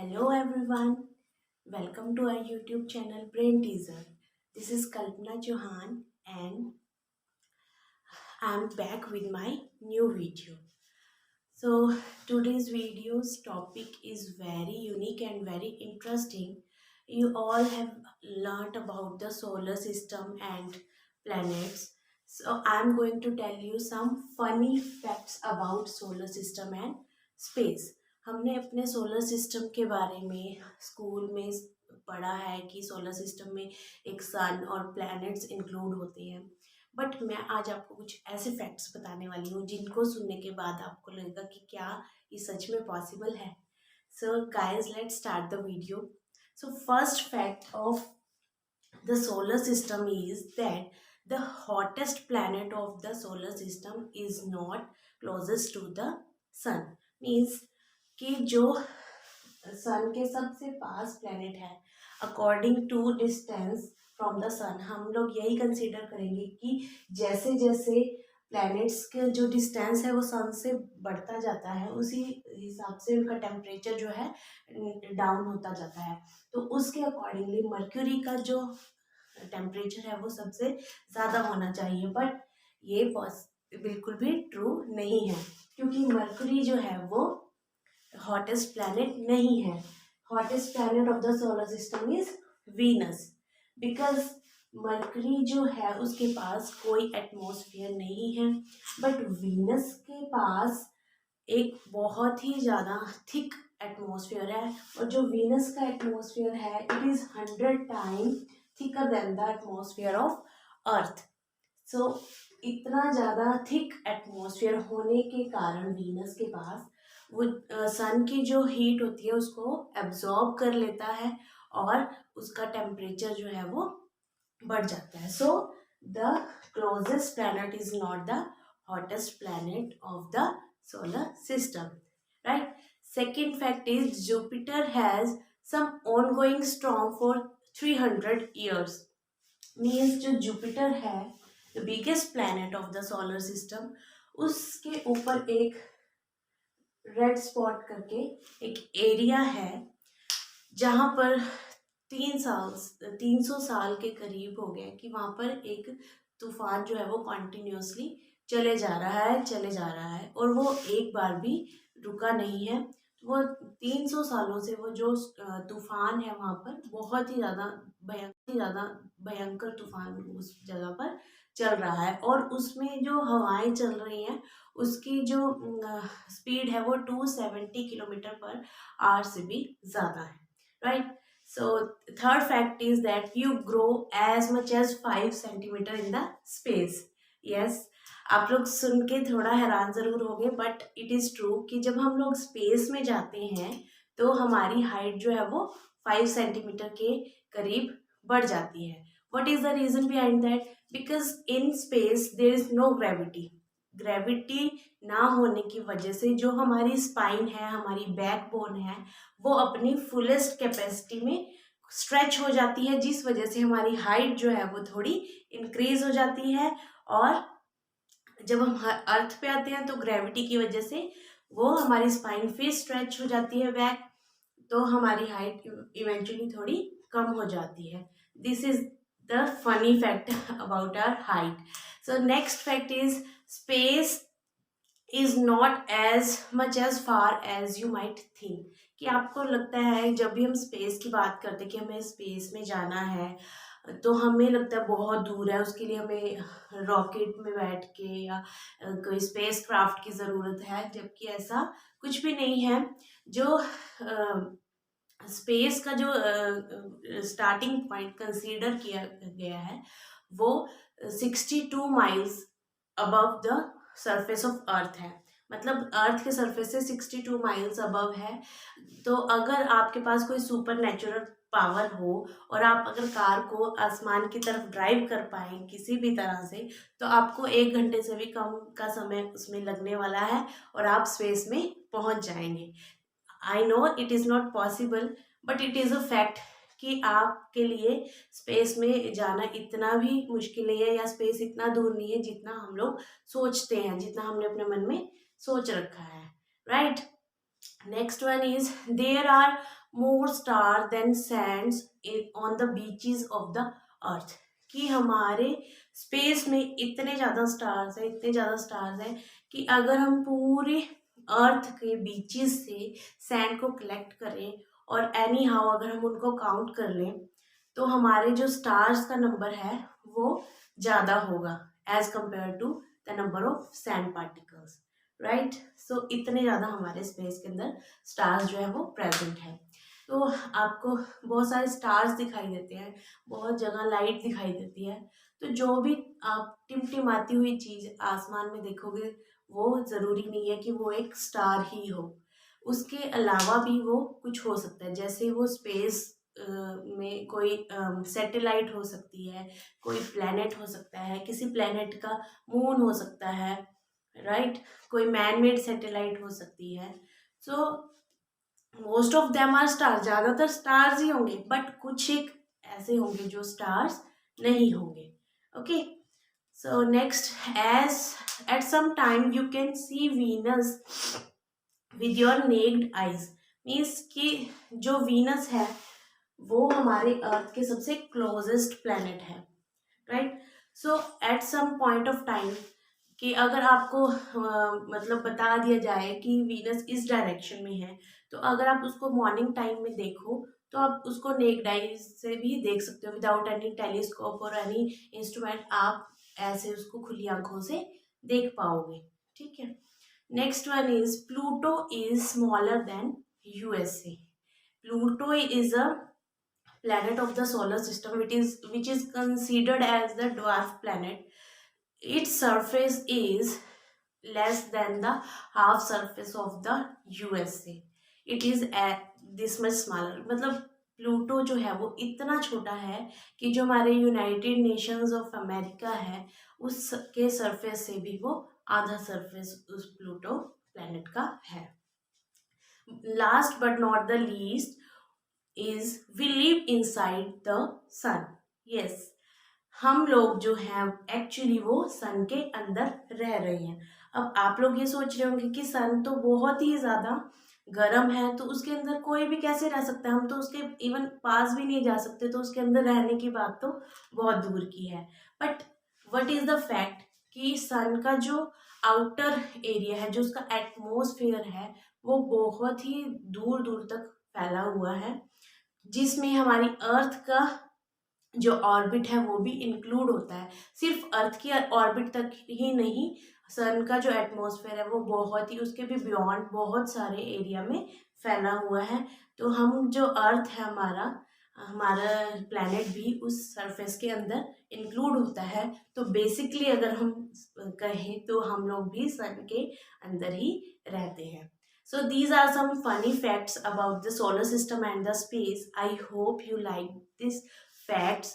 Hello everyone, welcome to our YouTube channel Brain Teaser. This is Kalpana Chauhan and I'm back with my new video. So today's video's topic is very unique and very interesting. You all have learnt about the solar system and planets. So I'm going to tell you some funny facts about solar system and space. हमने अपने solar system के बारे में school में पढ़ा है कि solar system में एक सन और प्लैनेट्स इंक्लूड होते हैं, बट मैं आज आपको कुछ ऐसे फैक्ट्स बताने वाली हूँ जिनको सुनने के बाद आपको लगेगा कि क्या ये सच में पॉसिबल है. So guys, let's start the video. So first fact of the solar system is that the hottest planet of the solar system is not closest to the sun. Means कि जो सन के सबसे पास planet है according to distance from the sun, हम लोग यही consider करेंगे कि जैसे जैसे प्लैनेट्स के जो डिस्टेंस है वो सन से बढ़ता जाता है उसी हिसाब से उनका टेम्परेचर जो है डाउन होता जाता है. तो उसके अकॉर्डिंगली मर्क्यूरी का जो टेम्परेचर है वो सबसे ज़्यादा होना चाहिए, बट ये बिल्कुल भी ट्रू नहीं है क्योंकि मर्क्यूरी जो है वो हॉटेस्ट प्लैनेट नहीं है. Hottest planet of the solar system is Venus, because mercury जो है उसके पास कोई एटमॉस्फेयर नहीं है, बट वीनस के पास एक बहुत ही ज़्यादा थिक एटमॉस्फेयर है. और जो वीनस का एटमॉस्फेयर है it is 100 time thicker than the atmosphere of earth. So इतना ज़्यादा थिक एटमॉस्फेयर होने के कारण वीनस के पास वो सन की जो हीट होती है उसको एब्जॉर्ब कर लेता है और उसका टेम्परेचर जो है वो बढ़ जाता है. So the closest planet is not the hottest planet of the solar system, right? Second fact is Jupiter has some ongoing storm for 300 years. Means जो Jupiter है the biggest planet of the solar system, उसके ऊपर एक red spot करके एक area है जहाँ पर 300 साल के करीब हो गए कि वहाँ पर एक तूफान जो है वो कंटिन्यूसली चले जा रहा है और वो एक बार भी रुका नहीं है. वो 300 सालों से वो जो तूफान है वहाँ पर बहुत ही ज़्यादा भयंकर तूफान उस जगह पर चल रहा है और उसमें जो हवाएं चल रही हैं उसकी जो स्पीड है वो 270 किलोमीटर पर आवर से भी ज़्यादा है, right? So third fact is that you grow as much as 5 centimeter in the space. Yes, आप लोग सुन के थोड़ा हैरान ज़रूर होंगे, बट इट इज़ ट्रू कि जब हम लोग स्पेस में जाते हैं तो हमारी हाइट जो है वो 5 सेंटीमीटर के करीब बढ़ जाती है. What is the reason behind that? Because in space there is no gravity. Gravity ना होने की वजह से जो हमारी स्पाइन है, हमारी बैकबोन है, वो अपनी फुलेस्ट कैपेसिटी में स्ट्रेच हो जाती है, जिस वजह से हमारी हाइट जो है वो थोड़ी इंक्रीज हो जाती है. और जब हम अर्थ पे आते हैं तो ग्रेविटी की वजह से वो हमारी स्पाइन फिर स्ट्रेच हो जाती है बैक, तो हमारी हाइट इवेंचुअली थोड़ी कम हो जाती है. This is the funny fact about our height. So next fact is space is not as much as far as you might think. कि आपको लगता है जब भी हम स्पेस की बात करते हैं कि हमें स्पेस में जाना है तो हमें लगता है बहुत दूर है, उसके लिए हमें रॉकेट में बैठ के या कोई स्पेस क्राफ्ट की ज़रूरत है, जबकि ऐसा कुछ भी नहीं है. जो स्पेस का जो स्टार्टिंग पॉइंट कंसीडर किया गया है वो 62 miles above the surface of earth है. मतलब अर्थ के सरफेस से 62 माइल्स अबव है. तो अगर आपके पास कोई सुपर नेचुरल पावर हो और आप अगर कार को आसमान की तरफ ड्राइव कर पाएँ किसी भी तरह से, तो आपको 1 घंटे से भी कम का समय उसमें लगने वाला है और आप स्पेस में पहुंच जाएंगे. I know it is not possible, but it is a fact कि आपके लिए स्पेस में जाना इतना भी मुश्किल नहीं है या स्पेस इतना दूर नहीं है जितना हम लोग सोचते हैं, जितना हमने अपने मन में सोच रखा है, right? Next one is there are more star than sands on the beaches of the earth। कि हमारे स्पेस में इतने ज़्यादा स्टार्स हैं, इतने ज़्यादा स्टार्स हैं कि अगर हम पूरे अर्थ के बीचेस से सैंड को कलेक्ट करें और एनी हाउ अगर हम उनको काउंट कर लें तो हमारे जो स्टार्स का नंबर है वो ज़्यादा होगा as compare to the number of sand particles, right. So इतने ज़्यादा हमारे स्पेस के अंदर स्टार्स जो है वो प्रेजेंट है। तो आपको बहुत सारे स्टार्स दिखाई देते हैं, बहुत जगह लाइट दिखाई देती है। तो जो भी आप टिमटिमाती हुई चीज़ आसमान में देखोगे वो ज़रूरी नहीं है कि वो एक स्टार ही हो, उसके अलावा भी वो कुछ हो सकता है। जैसे वो स्पेस में कोई सैटेलाइट हो सकती है, कोई प्लैनेट हो सकता है, किसी प्लैनेट का मून हो सकता है, राइट। कोई मैन मेड सैटेलाइट हो सकती है। So most of them are star, ज़्यादातर स्टार्स ही होंगे, बट कुछ एक ऐसे होंगे जो स्टार्स नहीं होंगे। Okay, so next, as at some time you can see Venus with your naked eyes. Means कि जो वीनस है वो हमारे अर्थ के सबसे क्लोजेस्ट प्लैनेट है, right. So at some point of time कि अगर आपको मतलब बता दिया जाए कि वीनस इस डायरेक्शन में है, तो अगर आप उसको मॉर्निंग टाइम में देखो तो आप उसको नेक्ड आइज से भी देख सकते हो, विदाउट एनी टेलीस्कोप और एनी इंस्ट्रूमेंट। आप ऐसे उसको खुली आंखों से देख पाओगे, ठीक है। Next one is Pluto is smaller than USA. Pluto is a planet of the solar system which is considered as the dwarf planet. Its surface is less than the half surface of the USA. It is this much smaller। मतलब Pluto जो है वो इतना छोटा है कि जो हमारे यूनाइटेड नेशंस ऑफ अमेरिका है उसके सरफेस से भी वो आधा सरफेस उस प्लूटो प्लैनेट का है। Last but not the least is we live inside the sun. Yes, हम लोग जो हैं एक्चुअली वो सन के अंदर रह रहे हैं। अब आप लोग ये सोच रहे होंगे कि सन तो बहुत ही ज़्यादा गर्म है, तो उसके अंदर कोई भी कैसे रह सकता है, हम तो उसके इवन पास भी नहीं जा सकते, तो उसके अंदर रहने की बात तो बहुत दूर की है। But what is the fact कि सन का जो आउटर एरिया है, जो उसका एटमोसफियर है, वो बहुत ही दूर दूर तक फैला हुआ है, जिसमें हमारी अर्थ का जो ऑर्बिट है वो भी इंक्लूड होता है। सिर्फ अर्थ की ऑर्बिट तक ही नहीं, सन का जो एटमॉस्फेयर है वो बहुत ही उसके भी बियॉन्ड बहुत सारे एरिया में फैला हुआ है। तो हम जो अर्थ है हमारा हमारा प्लैनेट भी उस सरफेस के अंदर इंक्लूड होता है। तो बेसिकली अगर हम कहें तो हम लोग भी सन के अंदर ही रहते हैं। So these are some funny facts about the solar system and the space. I hope you like this facts